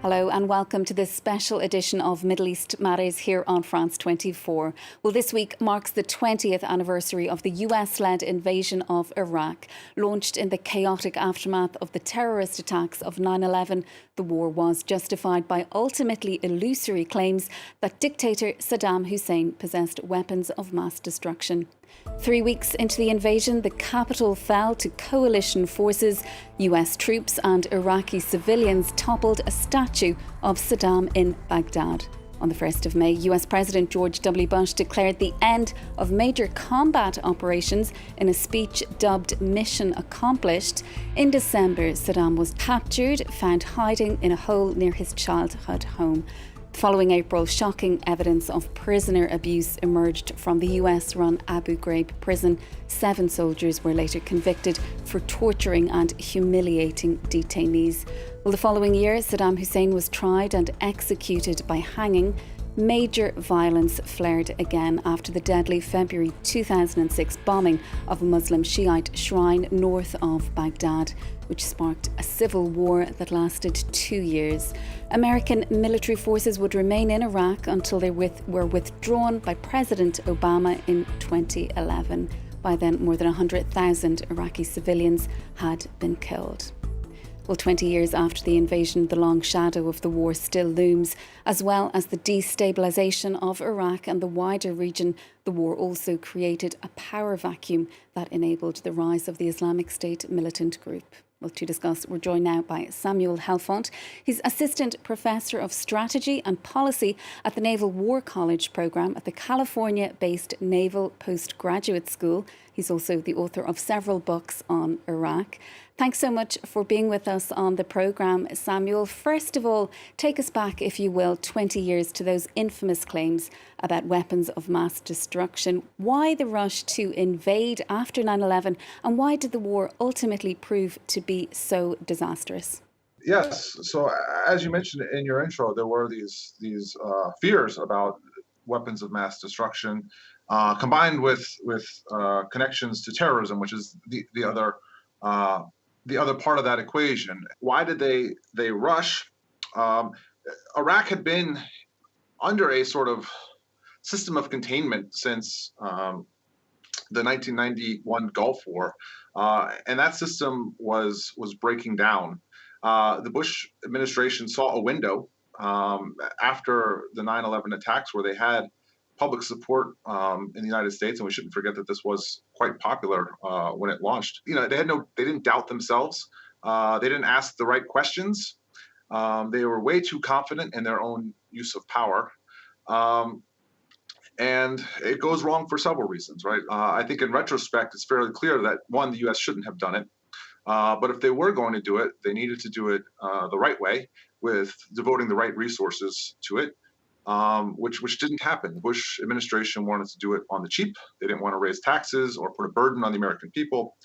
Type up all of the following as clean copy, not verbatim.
Hello and welcome to this special edition of Middle East Matters here on France 24. Well, this week marks the 20th anniversary of the US-led invasion of Iraq. Launched in the chaotic aftermath of the terrorist attacks of 9/11, the war was justified by ultimately illusory claims that dictator Saddam Hussein possessed weapons of mass destruction. 3 weeks into the invasion, the capital fell to coalition forces. US troops and Iraqi civilians toppled a statue of Saddam in Baghdad. On the 1st of May, US President George W. Bush declared the end of major combat operations in a speech dubbed Mission Accomplished. In December, Saddam was captured, found hiding in a hole near his childhood home. Following April, shocking evidence of prisoner abuse emerged from the US-run Abu Ghraib prison. 7 soldiers were later convicted for torturing and humiliating detainees. Well, the following year, Saddam Hussein was tried and executed by hanging. Major violence flared again after the deadly February 2006 bombing of a Muslim Shiite shrine north of Baghdad, which sparked a civil war that lasted 2 years. American military forces would remain in Iraq until they were withdrawn by President Obama in 2011. By then, more than 100,000 Iraqi civilians had been killed. Well, 20 years after the invasion, the long shadow of the war still looms. As well as the destabilisation of Iraq and the wider region, the war also created a power vacuum that enabled the rise of the Islamic State militant group. Well, to discuss, we're joined now by Samuel Helfont. He's Assistant Professor of Strategy and Policy at the Naval War College programme at the California-based Naval Postgraduate School. He's also the author of several books on Iraq. Thanks so much for being with us on the programme, Samuel. First of all, take us back, if you will, 20 years to those infamous claims about weapons of mass destruction. Why the rush to invade after 9/11, and why did the war ultimately prove to be so disastrous? Yes. So, as you mentioned in your intro, there were these fears about weapons of mass destruction, combined with connections to terrorism, which is the other part of that equation. Why did they rush? Iraq had been under a sort of system of containment since the 1991 Gulf War, and that system was breaking down. The Bush administration saw a window after the 9/11 attacks where they had public support in the United States, and we shouldn't forget that this was quite popular when it launched. You know, they didn't doubt themselves. They didn't ask the right questions. They were way too confident in their own use of power. And it goes wrong for several reasons, right? I think in retrospect, it's fairly clear that, one, the U.S. shouldn't have done it. But if they were going to do it, they needed to do it the right way, with devoting the right resources to it, which didn't happen. The Bush administration wanted to do it on the cheap. They didn't want to raise taxes or put a burden on the American people.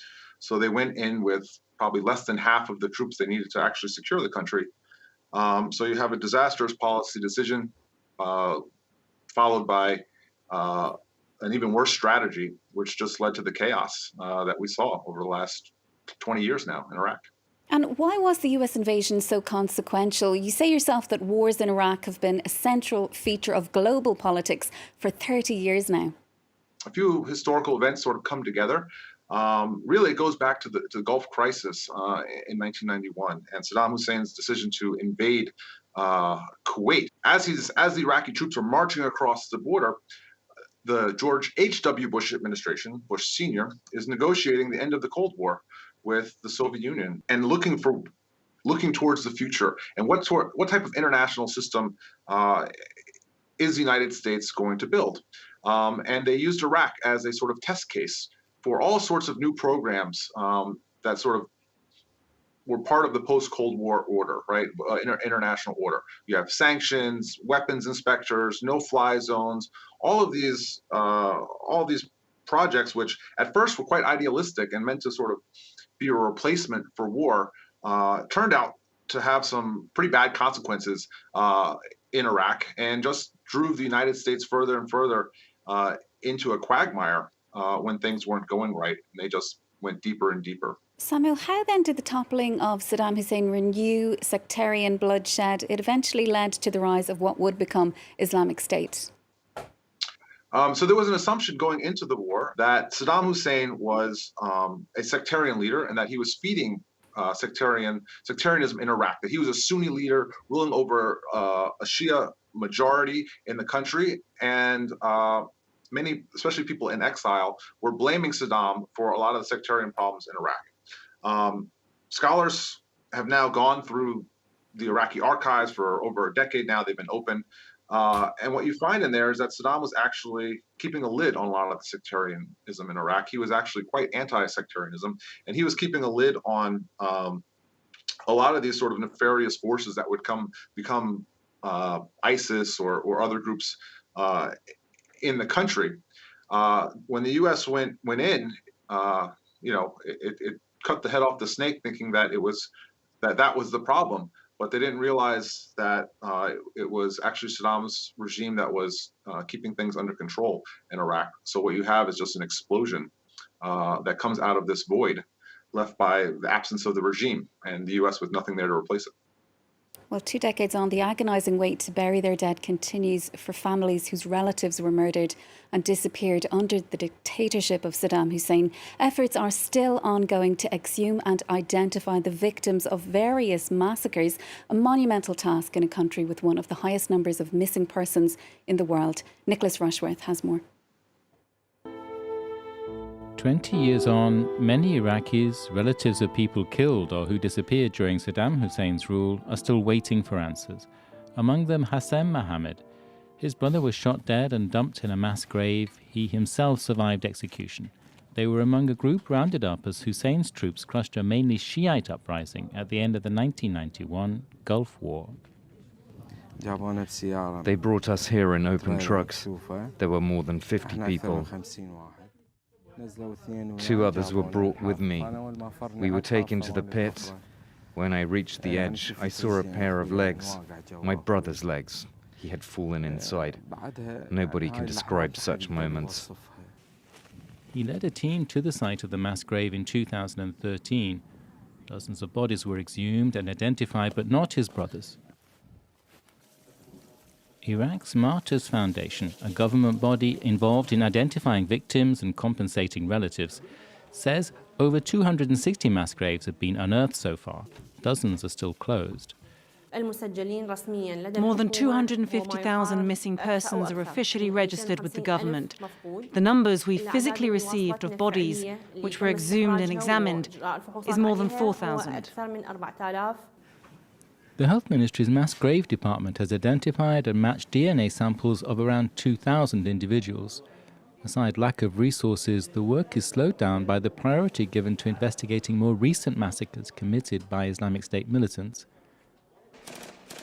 So they went in with probably less than half of the troops they needed to actually secure the country. So you have a disastrous policy decision followed by an even worse strategy, which just led to the chaos that we saw over the last 20 years now in Iraq. And why was the US invasion so consequential? You say yourself that wars in Iraq have been a central feature of global politics for 30 years now. A few historical events sort of come together. Really, it goes back to the Gulf crisis in 1991 and Saddam Hussein's decision to invade Kuwait. As the Iraqi troops were marching across the border, the George H.W. Bush administration, Bush Sr., is negotiating the end of the Cold War with the Soviet Union and looking towards the future. And what type of international system is the United States going to build? And they used Iraq as a sort of test case for all sorts of new programs that sort of were part of the post-Cold War order, right? International order. You have sanctions, weapons inspectors, no-fly zones, all of these projects, which at first were quite idealistic and meant to sort of be a replacement for war, turned out to have some pretty bad consequences in Iraq, and just drove the United States further and further into a quagmire when things weren't going right, and they just went deeper and deeper. Samuel, how then did the toppling of Saddam Hussein renew sectarian bloodshed? It eventually led to the rise of what would become Islamic State. So there was an assumption going into the war that Saddam Hussein was a sectarian leader and that he was feeding sectarianism in Iraq, that he was a Sunni leader ruling over a Shia majority in the country. And many, especially people in exile, were blaming Saddam for a lot of the sectarian problems in Iraq. Scholars have now gone through the Iraqi archives for over a decade now. They've been open. And what you find in there is that Saddam was actually keeping a lid on a lot of the sectarianism in Iraq. He was actually quite anti-sectarianism, and he was keeping a lid on a lot of these sort of nefarious forces that would become ISIS or other groups in the country. When the U.S. went in, it cut the head off the snake, thinking that that was the problem. But they didn't realize that it was actually Saddam's regime that was keeping things under control in Iraq. So what you have is just an explosion that comes out of this void left by the absence of the regime, and the U.S. with nothing there to replace it. Well, 2 decades on, the agonising wait to bury their dead continues for families whose relatives were murdered and disappeared under the dictatorship of Saddam Hussein. Efforts are still ongoing to exhume and identify the victims of various massacres, a monumental task in a country with one of the highest numbers of missing persons in the world. Nicholas Rushworth has more. 20 years on, many Iraqis, relatives of people killed or who disappeared during Saddam Hussein's rule, are still waiting for answers. Among them, Hassan Mohammed. His brother was shot dead and dumped in a mass grave. He himself survived execution. They were among a group rounded up as Hussein's troops crushed a mainly Shiite uprising at the end of the 1991 Gulf War. They brought us here in open trucks. There were more than 50 people. 2 others were brought with me. We were taken to the pit. When I reached the edge, I saw a pair of legs, my brother's legs. He had fallen inside. Nobody can describe such moments. He led a team to the site of the mass grave in 2013. Dozens of bodies were exhumed and identified, but not his brother's. Iraq's Martyrs Foundation, a government body involved in identifying victims and compensating relatives, says over 260 mass graves have been unearthed so far. Dozens are still closed. More than 250,000 missing persons are officially registered with the government. The numbers we physically received of bodies, which were exhumed and examined, is more than 4,000. The Health Ministry's Mass Grave Department has identified and matched DNA samples of around 2,000 individuals. Aside lack of resources, the work is slowed down by the priority given to investigating more recent massacres committed by Islamic State militants.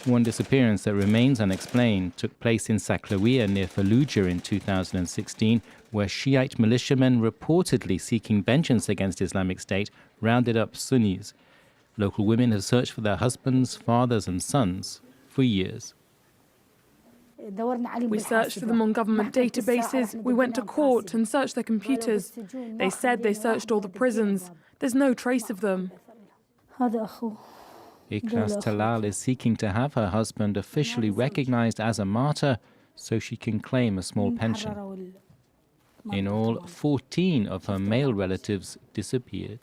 One disappearance that remains unexplained took place in Saklawiya near Fallujah in 2016, where Shiite militiamen reportedly seeking vengeance against Islamic State rounded up Sunnis. Local women have searched for their husbands, fathers and sons for years. We searched for them on government databases. We went to court and searched their computers. They said they searched all the prisons. There's no trace of them. Ikras Talal is seeking to have her husband officially recognized as a martyr so she can claim a small pension. In all, 14 of her male relatives disappeared.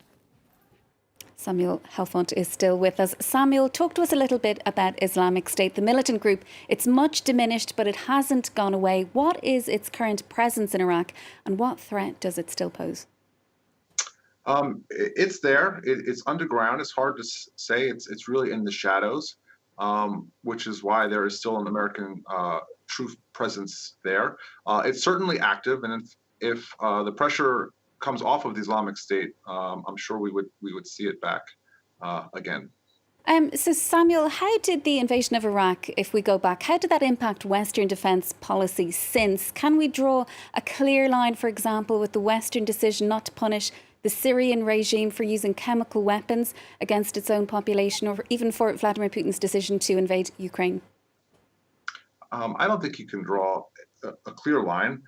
Samuel Helfont is still with us. Samuel, talk to us a little bit about Islamic State, the militant group. It's much diminished, but it hasn't gone away. What is its current presence in Iraq, and what threat does it still pose? It's there. It's underground. It's hard to say. It's really in the shadows, which is why there is still an American troop presence there. It's certainly active, and if the pressure comes off of the Islamic State, I'm sure we would see it back again. So Samuel, how did the invasion of Iraq, if we go back, how did that impact Western defence policy since? Can we draw a clear line, for example, with the Western decision not to punish the Syrian regime for using chemical weapons against its own population, or even for Vladimir Putin's decision to invade Ukraine? I don't think you can draw a clear line.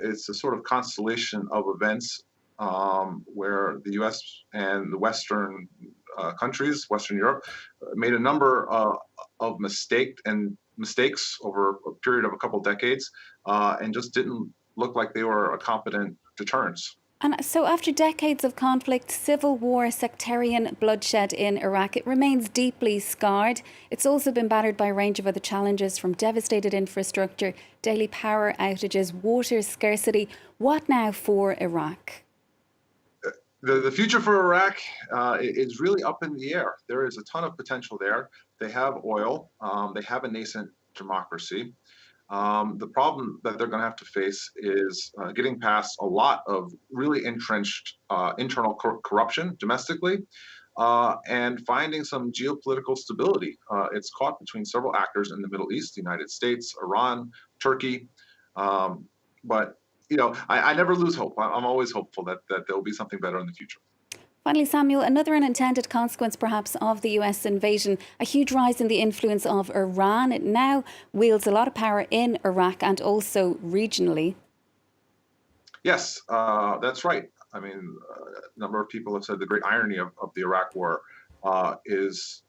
It's a sort of constellation of events where the U.S. and the Western countries, Western Europe, made a number of mistakes over a period of a couple decades, and just didn't look like they were a competent deterrence. And so after decades of conflict, civil war, sectarian bloodshed in Iraq, it remains deeply scarred. It's also been battered by a range of other challenges, from devastated infrastructure, daily power outages, water scarcity. What now for Iraq? The future for Iraq is really up in the air. There is a ton of potential there. They have oil. They have a nascent democracy. The problem that they're going to have to face is getting past a lot of really entrenched internal corruption domestically, and finding some geopolitical stability. It's caught between several actors in the Middle East: the United States, Iran, Turkey. But I never lose hope. I'm always hopeful that there will be something better in the future. Finally, Samuel, another unintended consequence perhaps of the US invasion, a huge rise in the influence of Iran. It now wields a lot of power in Iraq and also regionally. Yes, that's right. I mean, a number of people have said the great irony of the Iraq War is,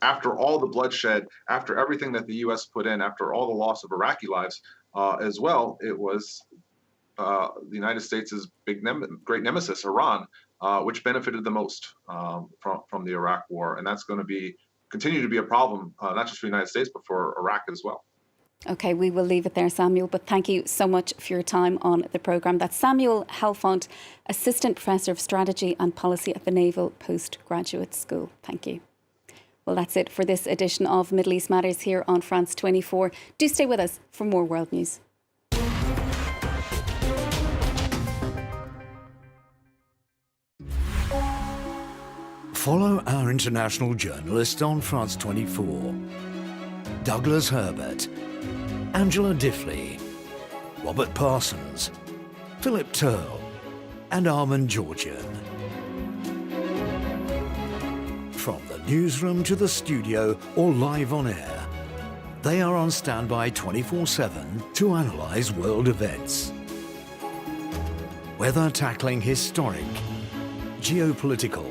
after all the bloodshed, after everything that the US put in, after all the loss of Iraqi lives as well, it was the United States' great nemesis, Iran, which benefited the most from the Iraq War. And that's going to continue to be a problem, not just for the United States, but for Iraq as well. OK, we will leave it there, Samuel, but thank you so much for your time on the programme. That's Samuel Helfont, Assistant Professor of Strategy and Policy at the Naval Postgraduate School. Thank you. Well, that's it for this edition of Middle East Matters here on France 24. Do stay with us for more world news. Follow our international journalists on France 24. Douglas Herbert, Angela Diffley, Robert Parsons, Philip Turle, and Armand Georgian. From the newsroom to the studio or live on air, they are on standby 24/7 to analyse world events. Whether tackling historic, geopolitical,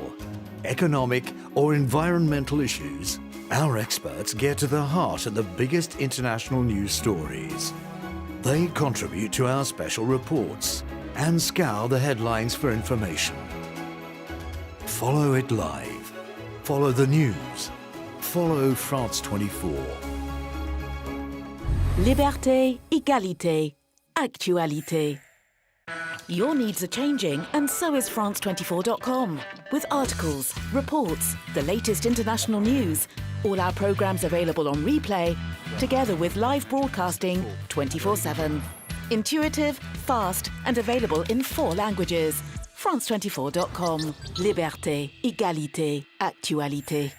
economic or environmental issues, our experts get to the heart of the biggest international news stories. They contribute to our special reports and scour the headlines for information. Follow it live. Follow the news. Follow France 24. Liberté, égalité, actualité. Your needs are changing, and so is France24.com. With articles, reports, the latest international news, all our programmes available on replay, together with live broadcasting 24/7. Intuitive, fast, and available in 4 languages. France24.com. Liberté, égalité, actualité.